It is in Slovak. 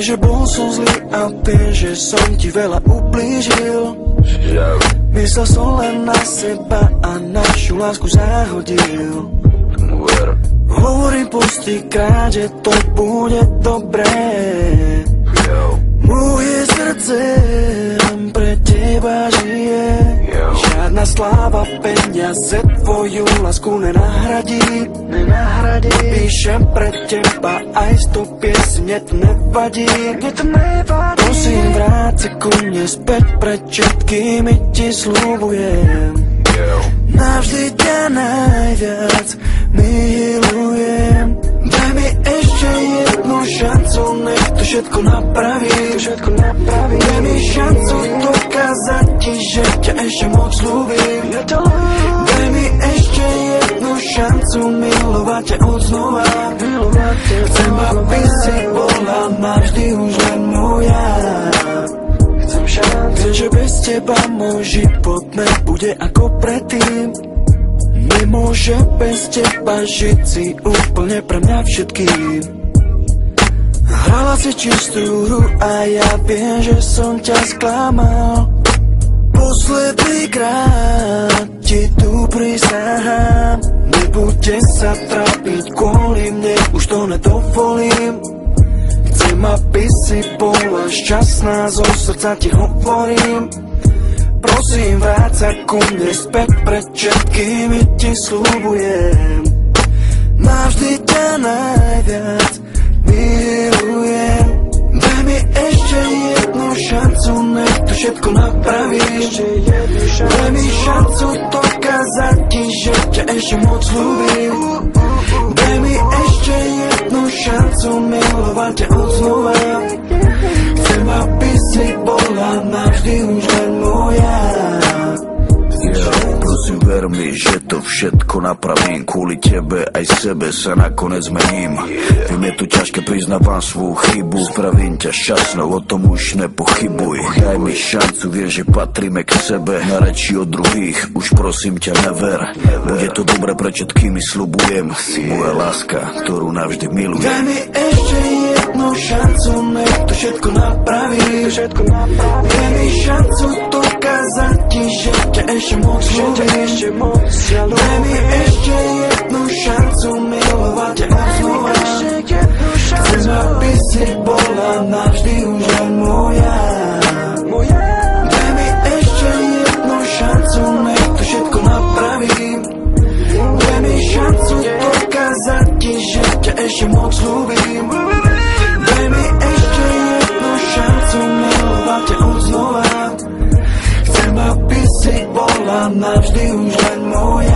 že bol som zlý a viem, že som ti veľa ublížil. Myslel som len na seba a našu lásku zahodil. Hovorím postýkrát, že to bude dobré. Moje srdce pre teba žije. Žiadna sláva, peniaze tvoju lásku nenahradí. Píšem pre teba aj 100 piesne, to nevadí. Prosím, vráť sa ku mne späť, pred všetkými ti sľubujem. Navždy ťa najviac milujem. Daj mi ešte jednu šancu, nech to všetko napraví. Daj mi šancu dokázať ti, že ťa ešte moc ľúbim. Daj mi ešte jednu šancu milovať ťa odznova. Chcem, aby si bola navždy už len moja. Chcem, že bez teba môj život nebude ako predtým. Nemôže bez teba žiť, si úplne pre mňa všetkým. Hrala si čistú hru a ja viem, že som ťa sklamal. Posledný krát ti tu prisahám. Nebuďte sa trápiť kvôli mne, už to nedovolím. Chcem, aby si bola šťastná, zo srdca ti hovorím. Prosím, vráť sa ku mne späť, pred všetkými ti sľubujem. Navždy ťa najviac milujem. Daj mi ešte jednu šancu, nech to všetko napraví. Daj mi šancu dokázať ti, že ťa ešte moc ľúbim. Daj mi ešte jednu šancu milovať ťa odznova. Chcem, aby si bola navždy už len moja. Prosím, ver mi, že to všetko napravím. Kvôli tebe aj sebe sa nakoniec zmením. Viem, je tu ťažké, priznávam svoju chybu. Spravím ťa šťastnou, o tom už nepochybuj. Daj mi šancu, vieš, že patríme k sebe. Na reči od druhých, už prosím ťa never. Bude to dobre, pre všetkými sľubujem. Si moja láska, ktorú navždy milujem. Daj mi ešte jednu šancu, nech to všetko napraví. Daj mi šancu dokázať ti, že ťa ešte moc ľúbim. Daj mi ešte jednu šancu milovať ťa odznova. Chcem, aby si bola navždy už len moja. Daj mi ešte jednu šancu, nech to všetko napravím. Daj mi šancu dokázať ti, že ťa ešte moc ľúbim. Daj mi ešte jednu šancu milovať ťa odznova. Chcem, aby si bola navždy už len moja.